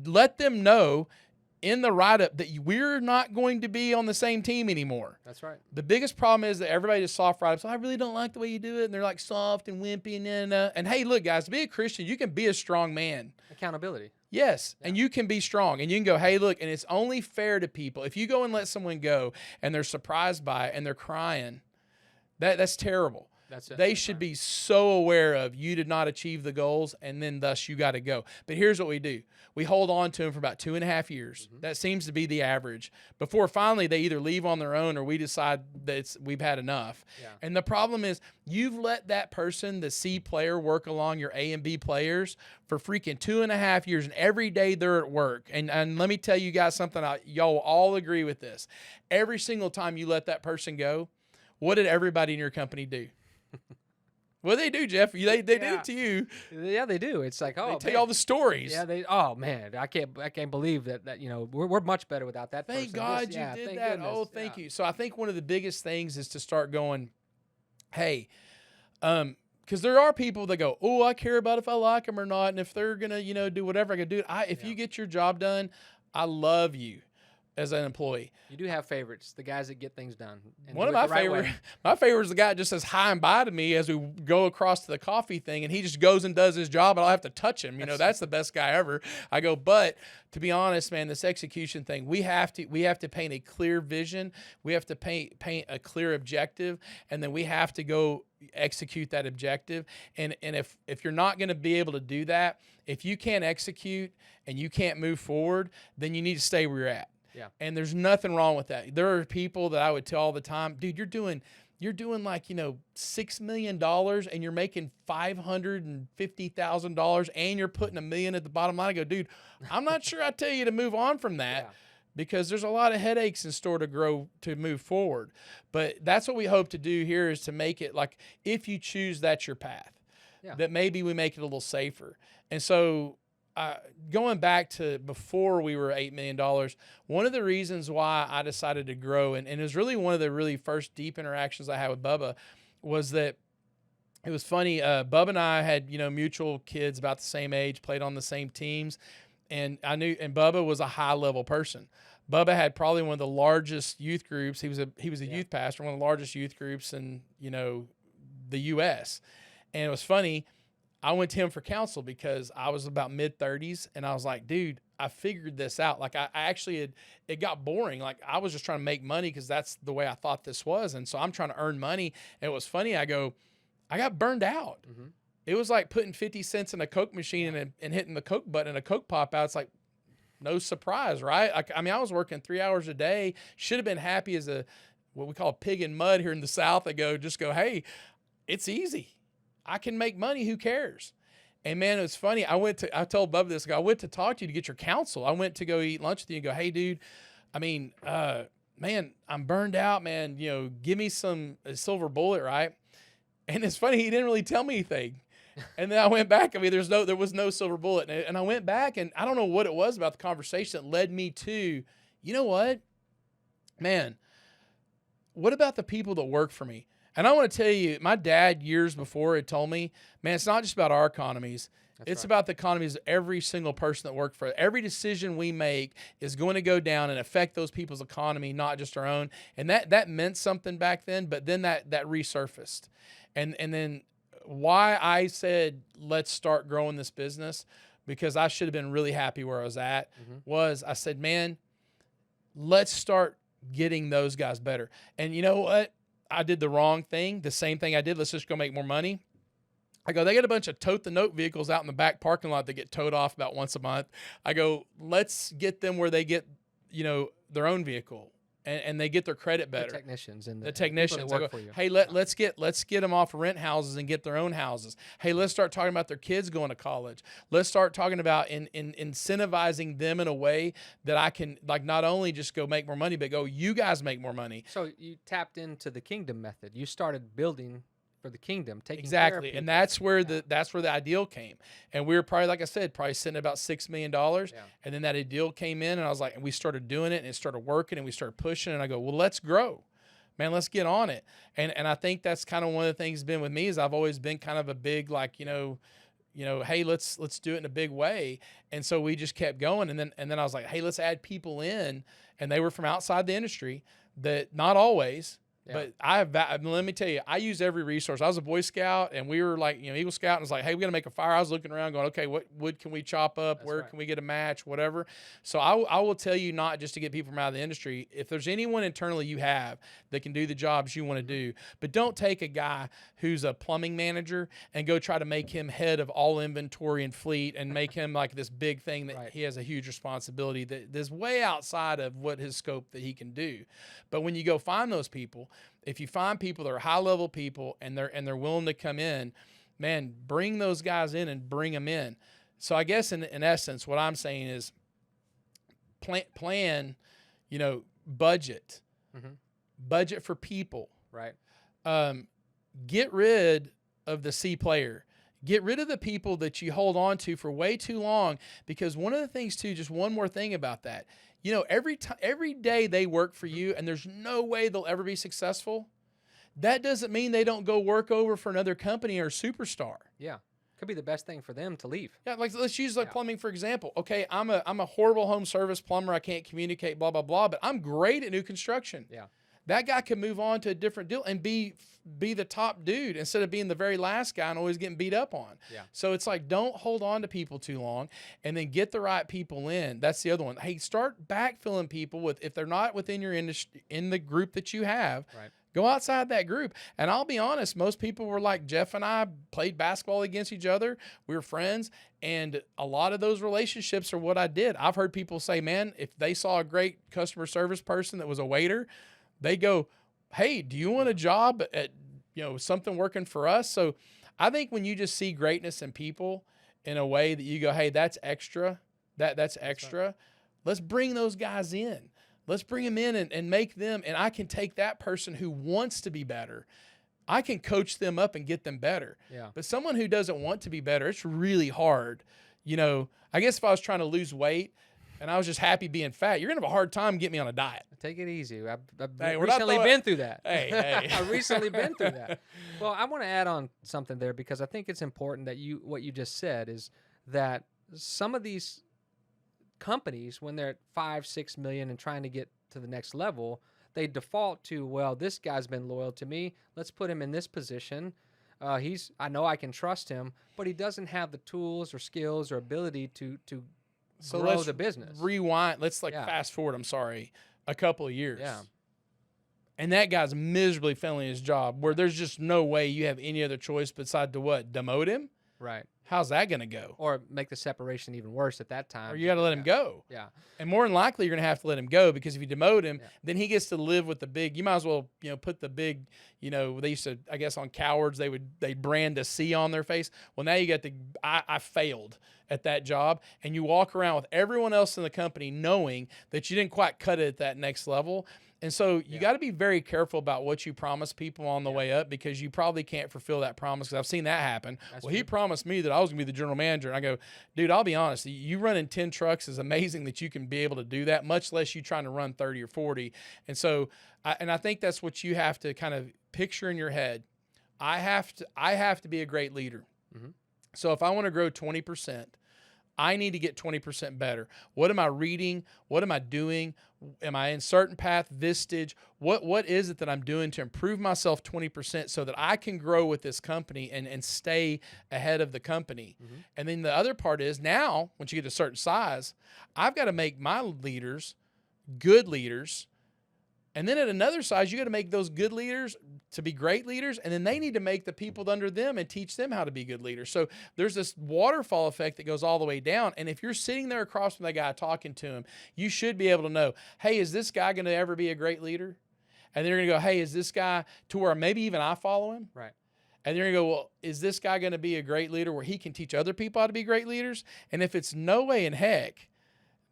let them know in the write-up that we're not going to be on the same team anymore. That's right. The biggest problem is that everybody just soft write-ups. I really don't like the way you do it. And they're like soft and wimpy. And hey, look, guys, to be a Christian, you can be a strong man. Accountability. Yes, and you can be strong, and you can go, hey, look, and it's only fair to people. If you go and let someone go, and they're surprised by it, and they're crying, that's terrible. They should be so aware of you did not achieve the goals, and then thus you got to go. But here's what we do. We hold on to them for about 2.5 years. Mm-hmm. That seems to be the average. Before finally they either leave on their own or we decide that we've had enough. Yeah. And the problem is you've let that person, the C player, work along your A and B players for freaking 2.5 years, and every day they're at work. And let me tell you guys something, y'all will all agree with this. Every single time you let that person go, what did everybody in your company do? Well, they do, Jeff. They do Yeah. it to you. Yeah, they do. It's like, They oh tell you man. all the stories. Yeah, oh man, I can't believe that we're much better without that Thank person. God This, you yeah, did thank that. goodness. Oh, thank Yeah. you. So I think one of the biggest things is to start going, hey, because there are people that go, oh, I care about if I like them or not, and if they're gonna, do whatever I can do. If you get your job done, I love you as an employee. You do have favorites, the guys that get things done. And One do of it my the right favorite, way. my favorite is the guy that just says hi and bye to me as we go across to the coffee thing, and he just goes and does his job, and I don't have to touch him. That's the best guy ever. I go, but to be honest, man, this execution thing, we have to paint a clear vision, we have to paint a clear objective, and then we have to go execute that objective. And if you're not going to be able to do that, if you can't execute and you can't move forward, then you need to stay where you're at. Yeah. And there's nothing wrong with that. There are people that I would tell all the time, dude, you're doing like, $6 million and you're making $550,000 and you're putting $1 million at the bottom line. I go, dude, I'm not sure I tell you to move on from that. Yeah. Because there's a lot of headaches in store to move forward. But that's what we hope to do here, is to make it like, if you choose, that's your path. Yeah. That maybe we make it a little safer. And so going back to before we were $8 million, one of the reasons why I decided to grow, and it was really one of the really first deep interactions I had with Bubba, was that it was funny. Bubba and I had, mutual kids about the same age, played on the same teams. And I knew, and Bubba was a high level person. Bubba had probably one of the largest youth groups. He was a youth pastor, one of the largest youth groups in, the U.S. And it was funny. I went to him for counsel because I was about mid-30s, and I was like, dude, I figured this out. Like, I actually it got boring. Like, I was just trying to make money because that's the way I thought this was. And so I'm trying to earn money. And it was funny. I got burned out. Mm-hmm. It was like putting 50 cents in a Coke machine and hitting the Coke button and a Coke pop out. It's like, no surprise, right? I was working 3 hours a day. Should have been happy as what we call a pig in mud here in the South. I just go, hey, it's easy. I can make money. Who cares? And man, it was funny. I told Bubba this. I went to talk to you to get your counsel. I went to go eat lunch with you and go, hey, dude, man, I'm burned out, man. Give me a silver bullet, right? And it's funny. He didn't really tell me anything. And then I went back. There was no silver bullet. And I went back, and I don't know what it was about the conversation that led me to, you know what, man, what about the people that work for me? And I want to tell you, my dad years before had told me, man, it's not just about our economies. It's about the economies of every single person that worked for it. Every decision we make is going to go down and affect those people's economy, not just our own. And that meant something back then, but then that resurfaced. And then why I said, let's start growing this business, because I should have been really happy where I was at, was I said, man, let's start getting those guys better. And you know what? I did the wrong thing. The same thing I did. Let's just go make more money. I go, they got a bunch of tote the note vehicles out in the back parking lot that get towed off about once a month. I go, let's get them where they get, their own vehicle and they get their credit better. The technicians and the technicians. I go, hey, let's get them off rent houses and get their own houses. Hey, let's start talking about their kids going to college. Let's start talking about in incentivizing them in a way that I can, like, not only just go make more money, but go, you guys make more money. So you tapped into the kingdom method. You started building for the kingdom, taking exactly, care of people. And that's where the ideal came. And we were probably, like I said, sitting at about $6 million. And then that ideal came in, and I was like, and we started doing it, and it started working, and we started pushing. And I go, well, let's grow, man. Let's get on it. And I think that's kind of one of the things been with me, is I've always been kind of a big, like, hey, let's do it in a big way. And so we just kept going. And then I was like, hey, let's add people in, and they were from outside the industry. That not always. Yeah. But let me tell you, I use every resource. I was a Boy Scout, and we were like, Eagle Scout, and it was like, hey, we got to make a fire. I was looking around going, okay, what wood can we chop up? That's Where right. can we get a match? Whatever. So I will tell you, not just to get people from out of the industry, if there's anyone internally you have that can do the jobs you want to do, but don't take a guy who's a plumbing manager and go try to make him head of all inventory and fleet and make him like this big thing that he has a huge responsibility that is way outside of what his scope that he can do. But when you go find those people, if you find people that are high level people and they're willing to come in, man, bring those guys in and bring them in. So I guess in essence, what I'm saying is plan, budget for people. Right. Get rid of the C player. Get rid of the people that you hold on to for way too long, because one of the things too, just one more thing about that, every day they work for you and there's no way they'll ever be successful. That doesn't mean they don't go work over for another company or superstar. Yeah. Could be the best thing for them to leave. Yeah, like let's use plumbing for example. Okay, I'm a horrible home service plumber. I can't communicate, blah, blah, blah, but I'm great at new construction. Yeah. That guy can move on to a different deal and be the top dude instead of being the very last guy and always getting beat up on. Yeah. So it's like, don't hold on to people too long, and then get the right people in. That's the other one. Hey, start backfilling people if they're not within your industry, in the group that you have. Right. Go outside that group. And I'll be honest, most people were like, Jeff and I played basketball against each other. We were friends. And a lot of those relationships are what I did. I've heard people say, man, if they saw a great customer service person that was a waiter, they go, hey, do you want a job at, something working for us? So I think when you just see greatness in people in a way that you go, hey, that's extra, that's extra, right. Let's bring those guys in. Let's bring them in and make them, and I can take that person who wants to be better. I can coach them up and get them better. Yeah. But someone who doesn't want to be better, it's really hard. I guess if I was trying to lose weight and I was just happy being fat, you're going to have a hard time getting me on a diet. Take it easy. I've Hey, recently been through that. Hey. I've recently been through that. Well, I want to add on something there, because I think it's important that what you just said is that some of these companies, when they're at 5-6 million and trying to get to the next level, they default to, well, this guy's been loyal to me. Let's put him in this position. I know I can trust him, but he doesn't have the tools or skills or ability to grow the business. Rewind. Let's fast forward. I'm sorry, a couple of years. Yeah. And that guy's miserably failing his job, where there's just no way you have any other choice beside to what? Demote him? Right. How's that going to go? Or make the separation even worse at that time. Or you got to let him go. Yeah. And more than likely, you're going to have to let him go, because if you demote him, then he gets to live with the big. You might as well, put the big. They used to, I guess, on cowards they brand a C on their face. Well, now you got I failed at that job, and you walk around with everyone else in the company knowing that you didn't quite cut it at that next level. And so you got to be very careful about what you promise people on the way up, because you probably can't fulfill that promise, because I've seen that happen. That's true. He promised me that I was going to be the general manager. And I go, dude, I'll be honest. You running 10 trucks is amazing that you can be able to do that, much less you trying to run 30 or 40. And so, I think that's what you have to kind of picture in your head. I have to be a great leader. Mm-hmm. So if I want to grow 20%, I need to get 20% better. What am I reading? What am I doing? Am I in certain path, Vistage? What is it that I'm doing to improve myself 20% so that I can grow with this company and stay ahead of the company? Mm-hmm. And then the other part is, now, once you get to a certain size, I've got to make my leaders good leaders. And then at another size, you got to make those good leaders to be great leaders, and then they need to make the people under them and teach them how to be good leaders. So there's this waterfall effect that goes all the way down. And if you're sitting there across from that guy talking to him, you should be able to know, hey, is this guy going to ever be a great leader? And then you're going to go, hey, is this guy to where maybe even I follow him? Right. And then you're going to go, well, is this guy going to be a great leader where he can teach other people how to be great leaders? And if it's no way in heck,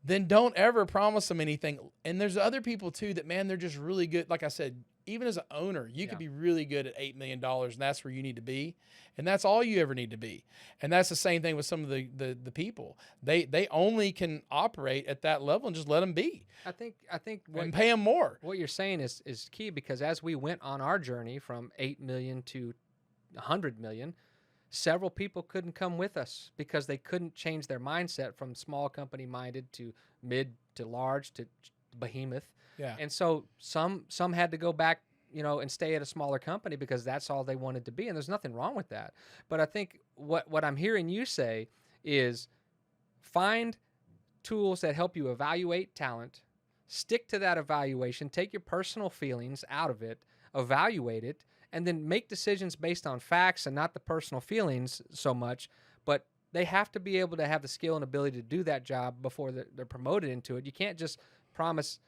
then don't ever promise them anything. And there's other people too that, man, they're just really good. Like I said, even as an owner, you could be really good at $8 million, and that's where you need to be. And that's all you ever need to be. And that's the same thing with some of the people. They only can operate at that level, and just let them be. I think and pay them more. What you're saying is key, because as we went on our journey from 8 million to 100 million, several people couldn't come with us because they couldn't change their mindset from small company minded to mid to large to behemoth. Yeah. And so some had to go back, and stay at a smaller company because that's all they wanted to be. And there's nothing wrong with that. But I think what I'm hearing you say is find tools that help you evaluate talent, stick to that evaluation, take your personal feelings out of it, evaluate it, and then make decisions based on facts and not the personal feelings so much. But they have to be able to have the skill and ability to do that job before they're promoted into it. You can't just promise,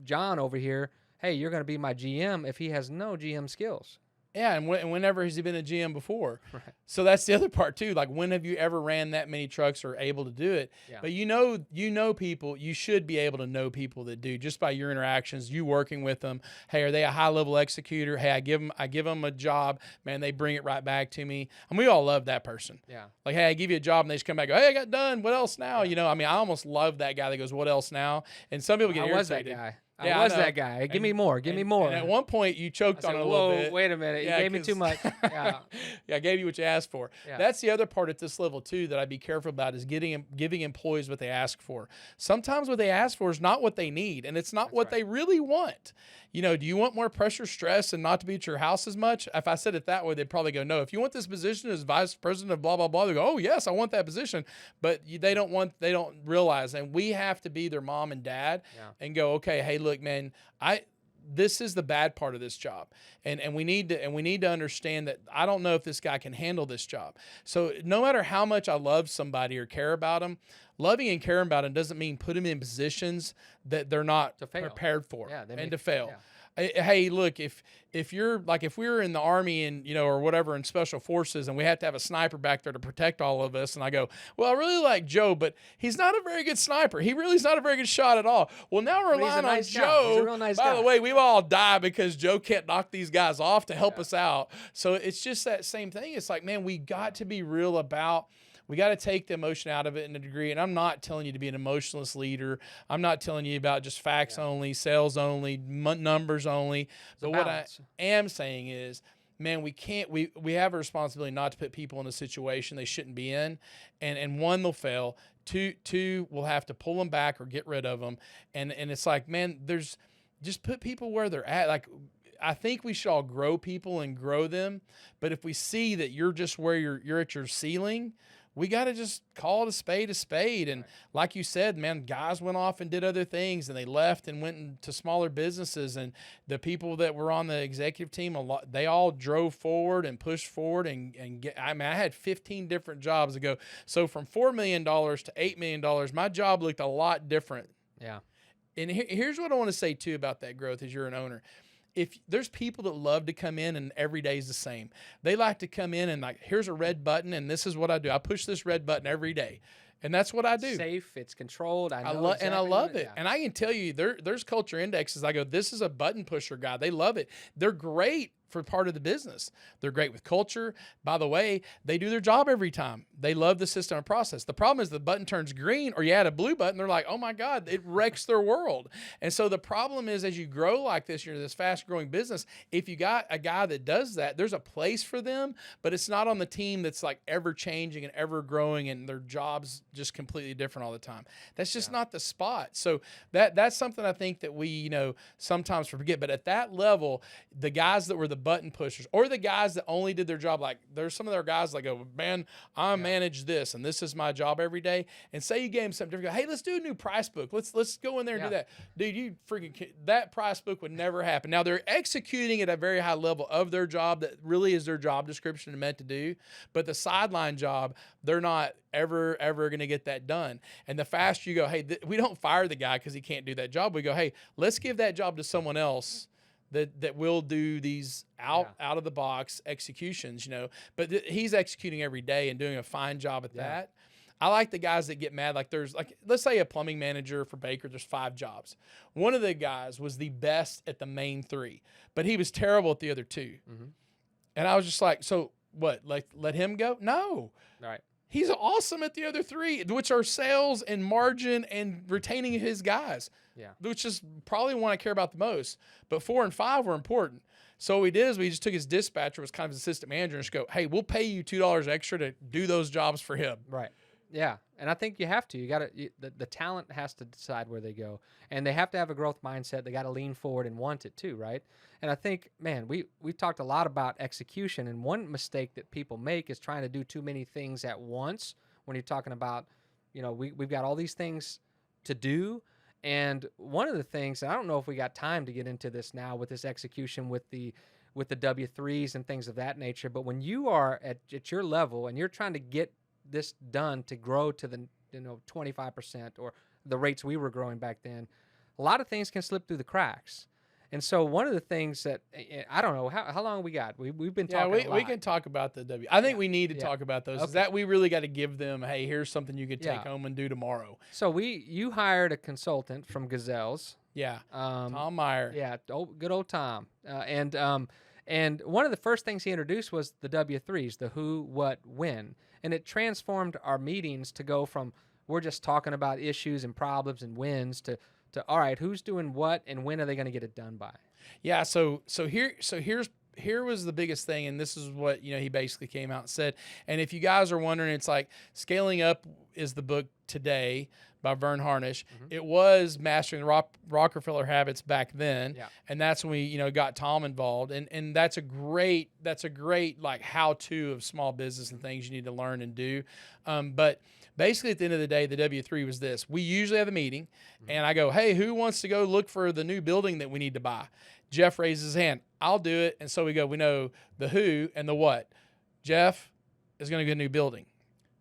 John over here, hey, you're going to be my GM if he has no GM skills. Yeah, and whenever has he been a GM before? Right. So that's the other part too. Like, when have you ever ran that many trucks or able to do it? Yeah. But you know people. You should be able to know people that do, just by your interactions, you working with them. Hey, are they a high level executor? Hey, I give them a job, man. They bring it right back to me, and we all love that person. Yeah. Like, hey, I give you a job, and they just come back, and go, hey, I got done. What else now? Yeah. You know, I mean, I almost love that guy that goes, what else now? And some people get I was that irritated. guy. Yeah, I was I know. that guy. Hey, give me more. Give me more. And at one point, you choked I on said, it a little whoa, bit. wait a minute. Yeah, You gave me too 'cause- much. Yeah. Yeah, I gave you what you asked for. Yeah. That's the other part at this level too that I'd be careful about, is giving employees what they ask for. Sometimes what they ask for is not what they need, and it's not what they really want. You know, do you want more pressure, stress, and not to be at your house as much? If I said it that way, they'd probably go, no. If you want this position as vice president of blah, blah, blah, they go, oh, yes, I want that position. But they don't realize, and we have to be their mom and dad and go, okay, hey, look, man, this is the bad part of this job. And we need to understand that I don't know if this guy can handle this job. So no matter how much I love somebody or care about them, loving and caring about them doesn't mean put them in positions that they're not prepared for and to fail. Yeah. Hey, look, if you're like, if we were in the Army and, you know, or whatever in special forces, and we have to have a sniper back there to protect all of us, and I go, well, I really like Joe, but he's not a very good sniper. He really is not a very good shot at all. Well, now we're relying on Joe. He's a real nice By guy. the way, we all die because Joe can't knock these guys off to help us out. So it's just that same thing. It's like, man, we got to be real about. We got to take the emotion out of it in a degree. And I'm not telling you to be an emotionless leader. I'm not telling you about just facts only, sales only, numbers only. But what I am saying is, man, we have a responsibility not to put people in a situation they shouldn't be in. And one, they'll fail. Two, we'll have to pull them back or get rid of them. And it's like, man, just put people where they're at. Like, I think we should all grow people and grow them. But if we see that you're just where you're at your ceiling, we got to just call it a spade. And like you said, man, guys went off and did other things, and they left and went into smaller businesses. And the people that were on the executive team, they all drove forward and pushed forward. I had 15 different jobs to go. So from $4 million to $8 million, my job looked a lot different. Yeah. And here's what I want to say too about that growth as you're an owner. If there's people that love to come in and every day is the same, they like to come in and like, here's a red button and this is what I do. I push this red button every day. And that's what I do. It's safe. It's controlled. I love it. Yeah. And I can tell you there's culture indexes. I go, this is a button pusher guy. They love it. They're great for part of the business. They're great with culture. By the way, they do their job every time. They love the system and process. The problem is the button turns green or you add a blue button. They're like, oh my God, it wrecks their world. And so the problem is, as you grow like this, you're this fast growing business. If you got a guy that does that, there's a place for them, but it's not on the team that's like ever changing and ever growing and their job's just completely different all the time. That's just not the spot. So that's something I think that we, sometimes forget. But at that level, the guys that were the button pushers or the guys that only did their job, like there's some of their guys that go, man, I manage this and this is my job every day. And say you gave them something different, go, hey, let's do a new price book. Let's go in there and do that. Dude, you freaking, that price book would never happen. Now they're executing at a very high level of their job that really is their job description and meant to do. But the sideline job, they're not ever going to get that done. And the faster you go, hey, we don't fire the guy because he can't do that job. We go, hey, let's give that job to someone else that will do these out of the box executions, but he's executing every day and doing a fine job at that. I like the guys that get mad. Like there's let's say a plumbing manager for Baker, there's 5 jobs. One of the guys was the best at the main 3, but he was terrible at the other 2. Mm-hmm. And I was just like, so what, like let him go? No. Right. He's awesome at the other 3, which are sales and margin and retaining his guys. Yeah. Which is probably one I care about the most. But 4 and 5 were important. So what we did is we just took his dispatcher, was kind of his assistant manager, and just go, hey, we'll pay you $2 extra to do those jobs for him. Right. Yeah. And I think you have to. You got to. The talent has to decide where they go, and they have to have a growth mindset. They got to lean forward and want it too, right? And I think, man, we've talked a lot about execution, and one mistake that people make is trying to do too many things at once. When you're talking about, we've got all these things to do. And one of the things, and I don't know if we got time to get into this now with this execution with the W3s and things of that nature, but when you are at your level and you're trying to get this done to grow to the 25% or the rates we were growing back then, a lot of things can slip through the cracks. And so one of the things that I don't know how long we got. We've been Yeah, talking a lot. we can talk about the W. I think we need to Yeah. talk about those. Is Okay. that we really got to give them, hey, here's something you could take Yeah. home and do tomorrow. So you hired a consultant from Gazelles. Yeah, Um, Tom Meyer. yeah, good old Tom. And one of the first things he introduced was the W3s, the who, what, when, and it transformed our meetings to go from we're just talking about issues and problems and wins to all right, who's doing what and when are they going to get it done by? Yeah, here was the biggest thing, and this is what he basically came out and said. And if you guys are wondering, it's like Scaling Up is the book today by Vern Harnish. Mm-hmm. It was Mastering the Rockefeller Habits back then, Yeah. and that's when we got Tom involved. And that's a great like how-to of small business and things you need to learn and do. But basically, at the end of the day, the W3 was this. We usually have a meeting, and I go, hey, who wants to go look for the new building that we need to buy? Jeff raises his hand. I'll do it. And so we go, we know the who and the what. Jeff is going to get a new building.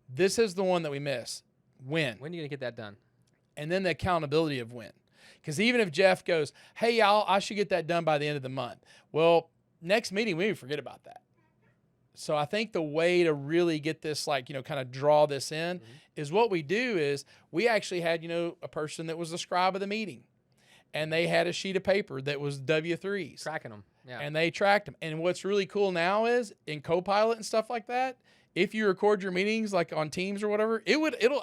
This is the one that we miss. When? When are you going to get that done? And then the accountability of when. Because even if Jeff goes, hey, I should get that done by the end of the month. Well, next meeting, we forget about that. So I think the way to really get this, kind of draw this in is what we do is we actually had, a person that was the scribe of the meeting. And they had a sheet of paper that was W3s. Tracking them. Yeah. And they tracked them. And what's really cool now is in Copilot and stuff like that, if you record your meetings like on Teams or whatever, it'll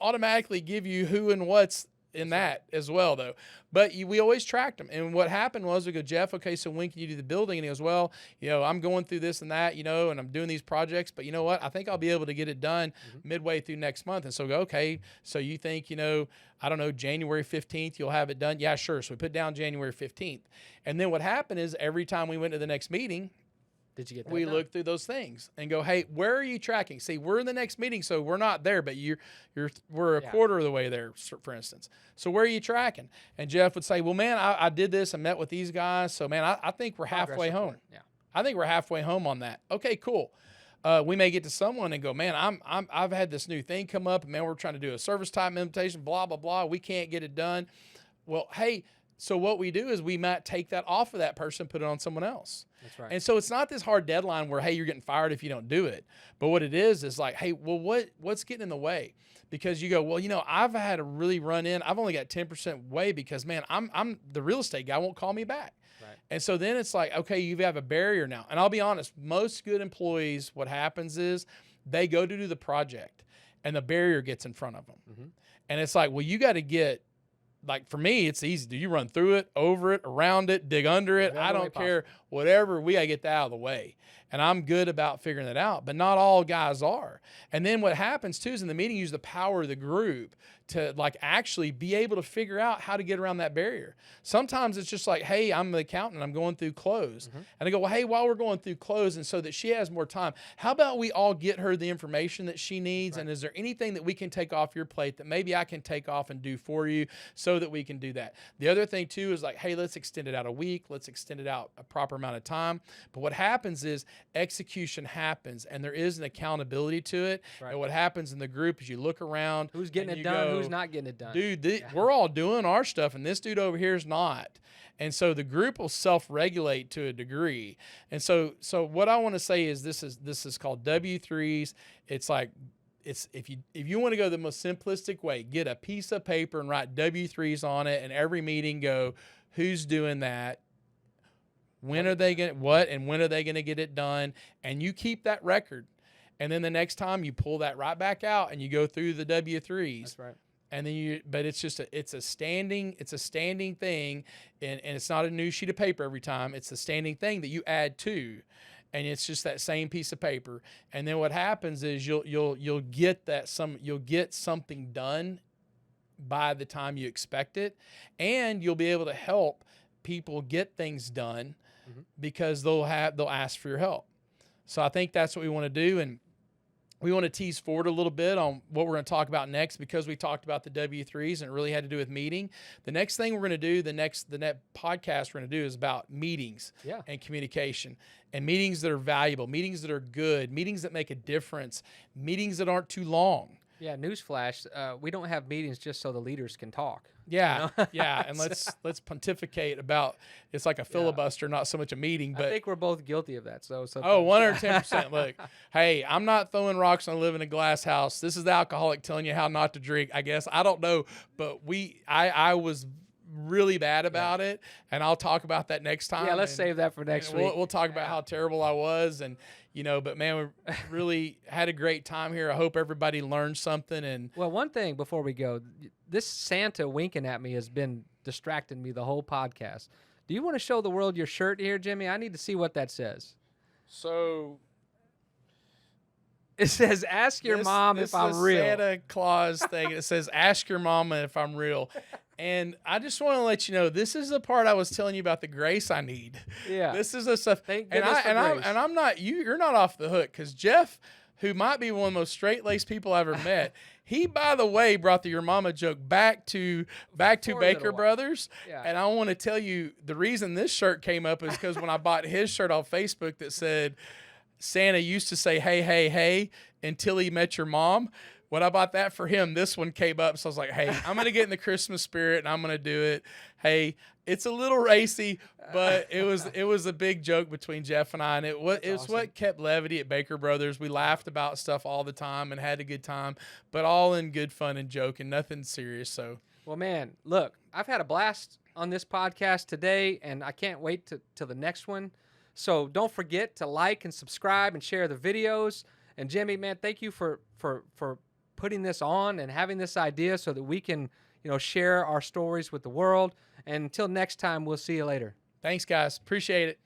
automatically give you who and what's in that as well, though. But we always tracked them. And what happened was we go, Jeff, okay, so when can you do the building? And he goes, well, I'm going through this and that, and I'm doing these projects. But you know what? I think I'll be able to get it done midway through next month. And so we go, okay, so you think, I don't know, January 15th, you'll have it done? Yeah, sure. So we put down January 15th. And then what happened is every time we went to the next meeting, did you get that we done? look through those things and go, hey, where are you tracking? See, we're in the next meeting, so we're not there, but we're a quarter of the way there, for instance. So where are you tracking? And Jeff would say, well, man, I did this. I met with these guys. So, man, I think we're halfway home. Yeah. I think we're halfway home on that. Okay, cool. We may get to someone and go, man, I've had this new thing come up, and man, we're trying to do a service type implementation, blah, blah, blah. We can't get it done. Well, hey, so what we do is we might take that off of that person, put it on someone else. That's right. And so it's not this hard deadline where, hey, you're getting fired if you don't do it. But what it is like, hey, well, what's getting in the way? Because you go, well, I've had to really run in. I've only got 10% way because, man, I'm the real estate guy won't call me back. Right. And so then it's like, okay, you have a barrier now. And I'll be honest, most good employees, what happens is they go to do the project and the barrier gets in front of them. Mm-hmm. And it's like, well, you got to get, like for me, it's easy. Do you run through it, over it, around it, dig under it? I don't care. Whatever, we got to get that out of the way. And I'm good about figuring that out, but not all guys are. And then what happens too is in the meeting, use the power of the group to actually be able to figure out how to get around that barrier. Sometimes it's just like, hey, I'm the accountant, I'm going through close. Mm-hmm. And I go, well, hey, while we're going through close and so that she has more time, how about we all get her the information that she needs? Right. And is there anything that we can take off your plate that maybe I can take off and do for you so that we can do that? The other thing too is like, hey, let's extend it out a week. Let's extend it out a proper amount of time. But what happens is execution happens and there is an accountability to it. Right. And what happens in the group is you look around. Who's getting it done? Who's not getting it done? Dude, we're all doing our stuff and this dude over here is not. And so the group will self-regulate to a degree. And so what I want to say is this is called W3s. It's like, if you want to go the most simplistic way, get a piece of paper and write W3s on it, and every meeting go, who's doing that? When are they going and when are they going to get it done? And you keep that record. And then the next time you pull that right back out and you go through the W3s. That's right. And then but it's just it's a standing thing, and it's not a new sheet of paper every time. It's a standing thing that you add to, and it's just that same piece of paper. And then what happens is you'll get something done by the time you expect it, and you'll be able to help people get things done because they'll ask for your help. So I think that's what we want to do, and we want to tease forward a little bit on what we're going to talk about next because we talked about the W3s and it really had to do with meeting. The next thing we're going to do, the next podcast we're going to do is about meetings and communication and meetings that are valuable, meetings that are good, meetings that make a difference, meetings that aren't too long. Yeah, newsflash. We don't have meetings just so the leaders can talk. Yeah, You know? yeah, and let's pontificate about it's like a filibuster, not so much a meeting. I But think we're both guilty of that. So oh, sometimes. 110%. Look, hey, I'm not throwing rocks and I live in a glass house. This is the alcoholic telling you how not to drink. I guess I don't know, but I was really bad about it, and I'll talk about that next time. Yeah, let's save that for next week. We'll talk about how terrible I was, and but man, we really had a great time here. I hope everybody learned something. And Well, one thing before we go, this Santa winking at me has been distracting me the whole podcast. Do you want to show the world your shirt here, Jimmy? I need to see what that says. so It says, "Ask your mom if I'm real." Santa Claus thing. It says, "Ask your mama if I'm real." And I just want to let you know, this is the part I was telling you about the grace I need. Yeah. This is the stuff. Thank and goodness for grace. I'm not you're not off the hook, because Jeff, who might be one of the most straight-laced people I've ever met, he, by the way, brought the your mama joke back to For a Baker little while. Brothers. Yeah. And I want to tell you the reason this shirt came up is because when I bought his shirt on Facebook that said Santa used to say hey hey hey until he met your mom. When I bought that for him, this one came up. So I was like, hey, I'm going to get in the Christmas spirit and I'm going to do it. Hey, it's a little racy, but it was a big joke between Jeff and I. And it was awesome. what kept levity at Baker Brothers. We laughed about stuff all the time and had a good time, but all in good fun and joke and nothing serious. So, Well, man, look, I've had a blast on this podcast today, and I can't wait till the next one. So don't forget to like and subscribe and share the videos. And Jimmy, man, thank you for putting this on and having this idea so that we can, share our stories with the world. And until next time, we'll see you later. thanks, guys. Appreciate it.